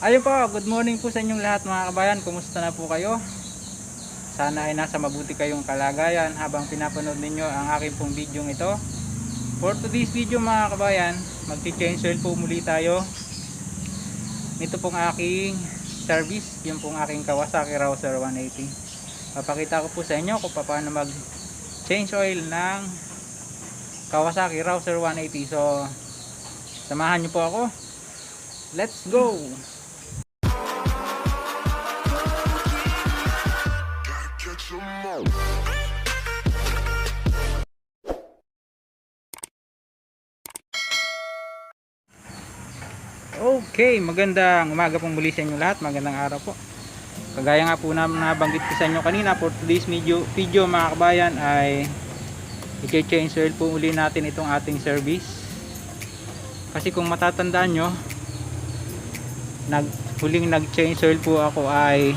Ayun po, good morning po sa inyong lahat mga kabayan. Kumusta na po kayo? Sana ay nasa mabuti kayong kalagayan habang pinapanood ninyo ang aking pong video ito. For today's video mga kabayan, magti-change oil po muli tayo. Nito pong aking service, yung pong aking Kawasaki Rouser 180. Papakita ko po sa inyo kung paano mag-change oil ng Kawasaki Rouser 180. So, samahan nyo po ako. Let's go! Okay, magandang umaga pong muli sa inyo lahat. Magandang araw po. Kagaya nga po namin nabanggit ko sa inyo kanina, for today's video mga kabayan ay i-change oil po uli natin itong ating service. Kasi kung matatandaan nyo, huling nag-change oil po ako ay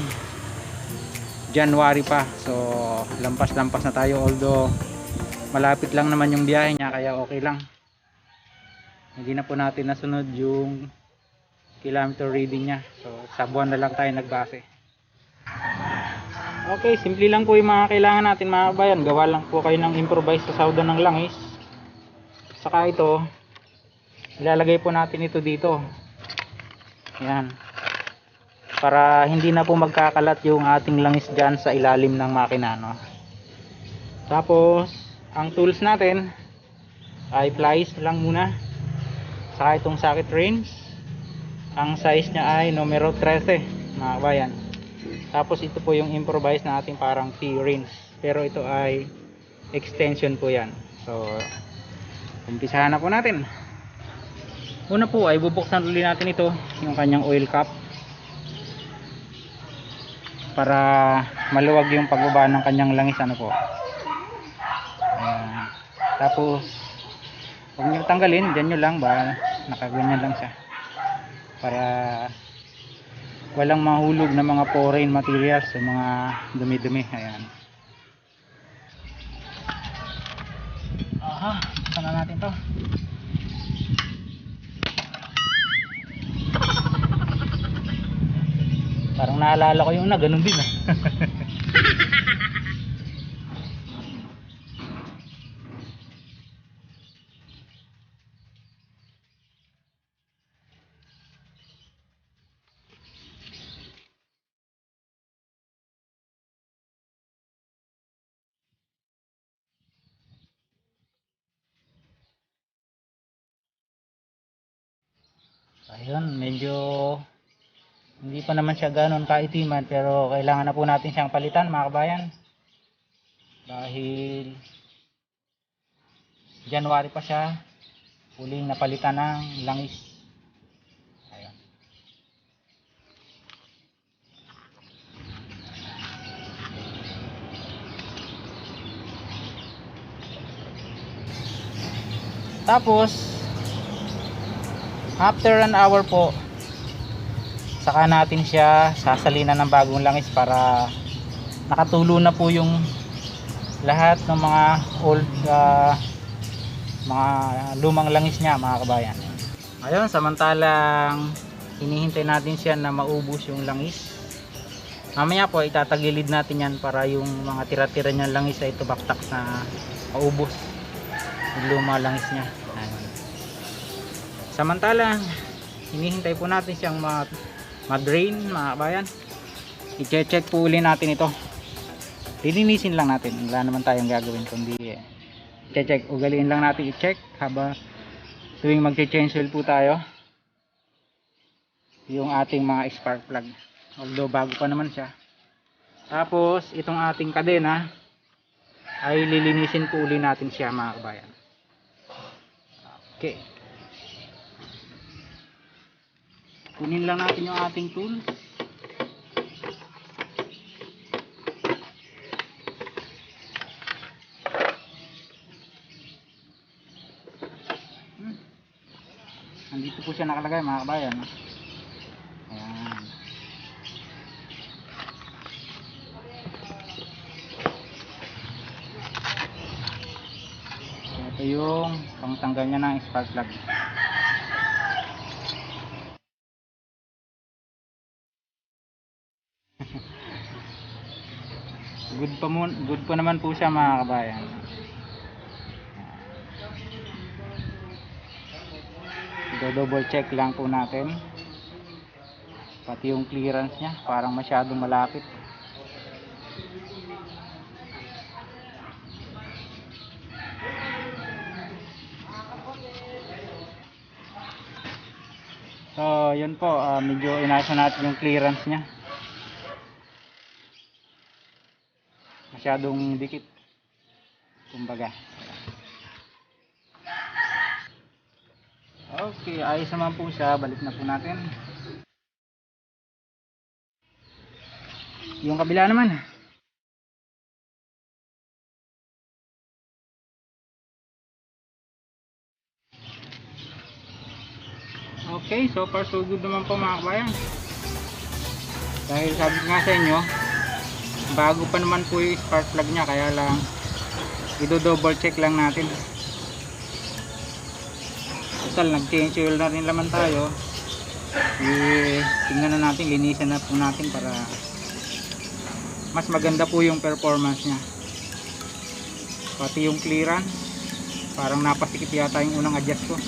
January pa. So lampas-lampas na tayo, although malapit lang naman yung biyahe niya, kaya okay lang. Hindi na po natin nasunod yung kilometer reading niya. So sa buwan na lang tayo nagbase. Okay, simple lang po yung mga kailangan natin mga kabayan. Gawa lang po kayo ng improvise sa sauda ng langis. Saka ito, ilalagay po natin ito dito. Yan. Para hindi na po magkakalat yung ating langis dyan sa ilalim ng makina, no? Tapos ang tools natin ay pliers lang muna, saka itong socket wrench. Ang size niya ay numero 13 mga kabayan. Tapos ito po yung improvise na ating parang T-wrench, pero ito ay extension po yan. So umpisahan na po natin. Una po ay bubuksan ulit natin ito, yung kanyang oil cap, para maluwag yung pagbaba ng kanyang langis, ano po. Ayan. Tapos huwag nyo tanggalin, dyan nyo lang ba, nakaganyan lang siya, para walang mahulog na mga foreign materials sa mga dumi-dumi. Ayan. Aha, buksan na natin to. Parang naalala ko yung ganun din ah. Ayun, medyo hindi pa naman siya ganoon kaitiman, pero kailangan na po natin siyang palitan mga kabayan, dahil January pa siya huling napalitan ng langis. Ayun. Tapos after an hour po, saka natin siya sasalinan ng bagong langis, para nakatulo na po yung lahat ng mga old mga lumang langis niya mga kabayan. Ayun, samantalang hinihintay natin siya na maubos yung langis, mamaya po itatagilid natin yan para yung mga tira-tira niyang langis ay tubaktak na maubos yung lumang langis niya. Ayun. Samantalang hinihintay po natin siyang mag-drain mga kabayan, i-check po uli natin ito. Lilinisin lang natin, wala naman tayong gagawin kundi i-check, ugaliin lang natin i-check habang tuwing mag-change oil po tayo yung ating mga spark plug, although bago pa naman siya. Tapos itong ating kadena ay lilinisin po uli natin siya mga kabayan. Okay, kunin lang natin yung ating tool. Nandito po siya nakalagay mga kabayan. Ayan. Ito yung pangtanggal niya ng spark plug. Good pa naman po siya mga kabayan. Double check lang po natin. Pati yung clearance niya, parang masyadong malapit. So, yun po, medyo inayos natin yung clearance niya. Masyadong dikit. Kumbaga. Okay, ayos naman po siya. Balik na po natin. Yung kabila naman. Okay, so far so good naman po mga kabayan. Dahil sabi ko nga sa inyo, bago pa naman po yung spark plug nya, kaya lang i-double check lang natin. Total, nag-change oil na rin naman tayo. Tingnan na natin, linisan na po natin para mas maganda po yung performance nya. Pati yung clearance, parang napasikip yata yung unang adjust ko.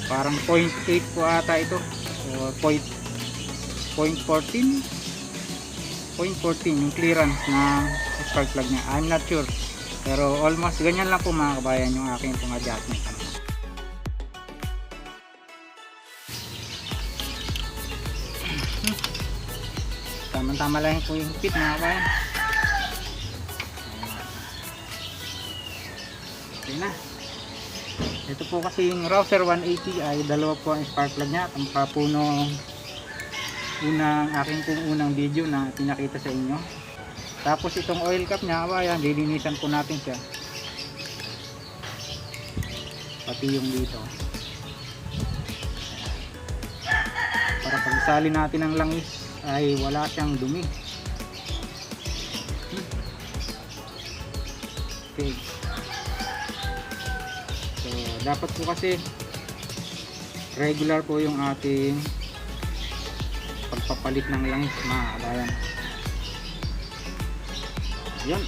Parang 0.8 po ata ito, o 0.14 yung clearance na spark plug nya. I'm not sure, pero almost ganyan lang po mga kabayan yung aking pong adjustment. Tama-tama lang po yung fit mga kabayan. Okay na. Ito po kasi yung Rouser 180 ay dalawa po ang spark plug nya. Ang papuno unang video na pinakita sa inyo. Tapos itong oil cap nya, ayan, lilinisan po natin siya. Pati yung dito. Para pag isali natin ang langis ay wala siyang dumi. Okay. So, dapat po kasi regular po yung ating pagpapalit ng langis mga kabayan. Yun.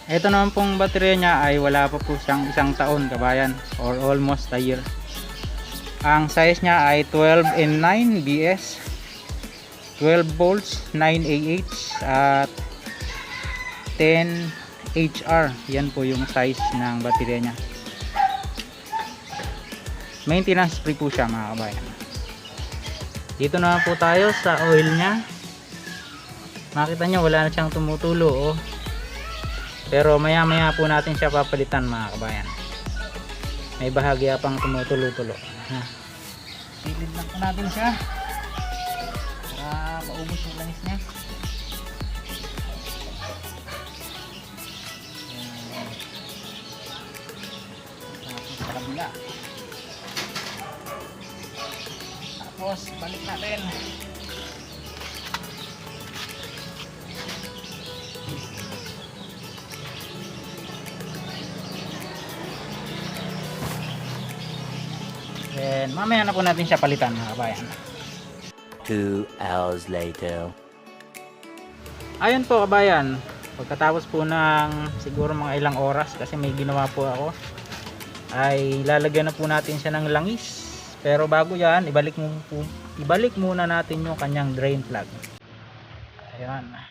Ito naman pong baterya niya ay wala pa po siyang isang taon kabayan, or almost a year. Ang size niya ay 12N9 BS, 12 volts, 9 Ah at 10 HR. Yan po yung size ng baterya niya. Maintenance free po siya mga kabayan. Dito naman po tayo sa oil niya. Makita nyo wala na siyang tumutulo, oh. Pero maya maya po natin siya papalitan mga kabayan. May bahagya pang tumutulo-tulo. Silid lang po natin siya para maubos yung langis niya. Sa kabila. Tapos balik natin. Then mamaya na po natin siya palitan mga kabayan. 2 hours later. Ayun po kabayan, pagkatapos po ng siguro mga ilang oras, kasi may ginawa po ako, ay lalagyan na po natin siya ng langis. Pero bago yan, ibalik muna natin yung kanyang drain plug. Ayan.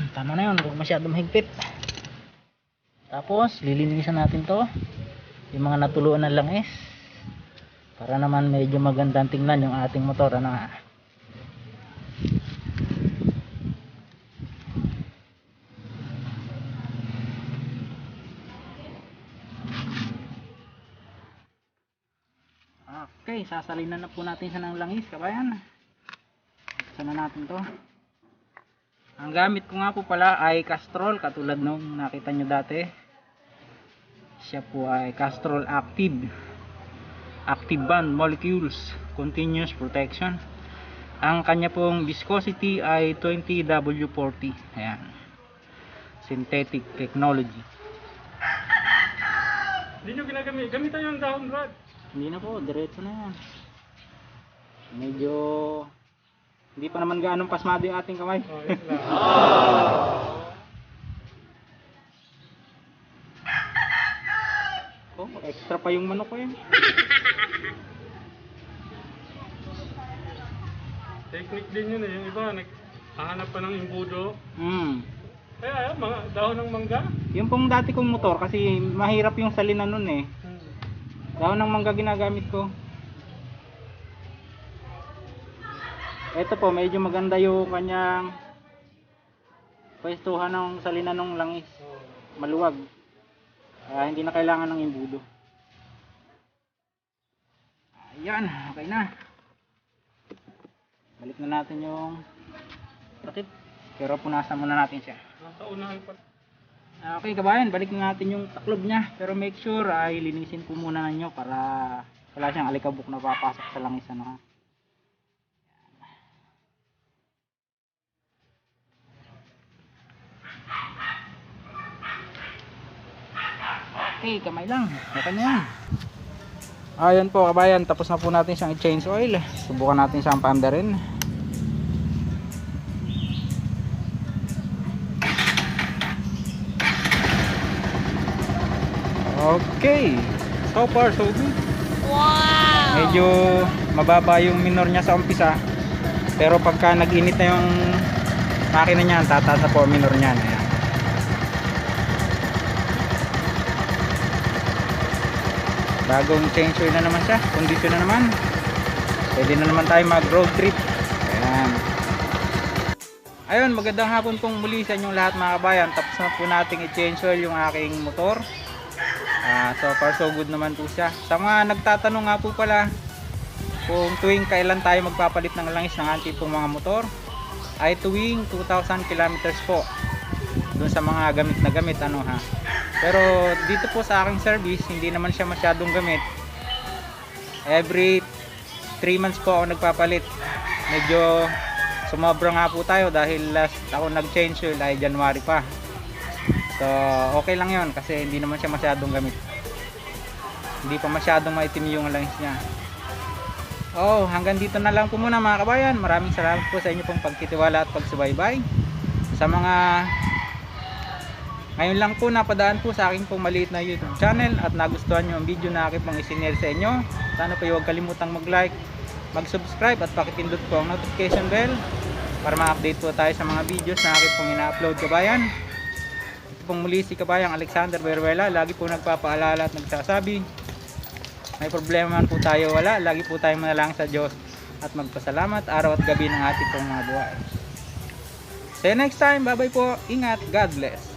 Tama na yun, huwag masyadong mahigpit. Tapos lilinisan natin to, yung mga natuluan ng langis, para naman medyo magandang tingnan yung ating motor. Ano nga. Okay, sasalinan na po natin siya ng langis, kabayan. Buksan na natin to. Ang gamit ko nga po pala ay Castrol, katulad nung nakita nyo dati. Siya po ay Castrol Active Band Molecules Continuous Protection. Ang kanya pong viscosity ay 20W40. Ayan. Synthetic technology. Hindi nyo ginagamit. Gamitan yung dahon, Brad. Hindi na po, diretso na yan. Medyo hindi pa naman gaanong pasmado yung ating kamay. Oh, yun lang. Oh, extra pa yung manok ko yun. Technique din yun eh. Yung iba, naghahanap pa ng imbudo. Kaya mga dahon ng mangga. Yung pong dati kong motor, kasi mahirap yung salina nun eh. Dahon ng mangga ginagamit ko. Ito po, medyo maganda yung kanyang pwestuhan ng salina ng langis. Maluwag. Kaya hindi na kailangan ng imbudo. Ayan, okay na. Balik na natin yung takip. Pero punasan muna natin siya. Nasa unahan pa. Okay kabayan, balik na natin yung taklob niya. Pero make sure ay linisin po muna ninyo para wala siyang alikabok na papasok sa langis. Ano, ha? Okay, kamay lang. Okay na yan. Ayan po kabayan, tapos na po natin siyang i-change oil. Subukan natin siyang paandarin. Okay, so far so good. Wow! Medyo mababa yung minor niya sa umpisa, pero pagka nag-init na yung makina niya, tataas na po ang minor niya. Ayan. Bagong change oil na naman siya, condition na naman. Pwede na naman tayo mag road trip. Ayan. Ayun, magandang hapon pong muli sa inyong lahat mga kabayan. Tapos na po nating i-change oil yung aking motor. So far so good naman po siya. Sa mga nagtatanong nga po pala kung tuwing kailan tayo magpapalit ng langis ng ating pong mga motor, ay tuwing 2,000 kilometers po. Doon sa mga gamit na gamit, ano ha. Pero dito po sa aking service, hindi naman siya masyadong gamit. Every 3 months po ako nagpapalit. Medyo sumobra nga po tayo dahil last ako nag-change oil ay January pa. So okay lang yon kasi hindi naman siya masyadong gamit. Hindi pa masyadong maitim yung langis niya. Oh, hanggang dito na lang po muna mga kabayan. Maraming salamat po sa inyo pong pagtitiwala at pagsubaybay. Sa mga ngayon lang po napadaan po sa aking pong maliit na YouTube channel at nagustuhan nyo ang video na aking pong isinare sa inyo, sana po huwag kalimutang mag-like, mag-subscribe at pakipindot po ang notification bell para ma-update po tayo sa mga videos na aking pong ina-upload kabayan. Ito pong muli si kabayang Alexander Beruela, lagi po nagpapaalala at nagsasabi, may problema man po tayo wala, lagi po tayong manalangin sa Diyos at magpasalamat araw at gabi ng ating pong mga buhay. See you next time, bye bye po, ingat, God bless.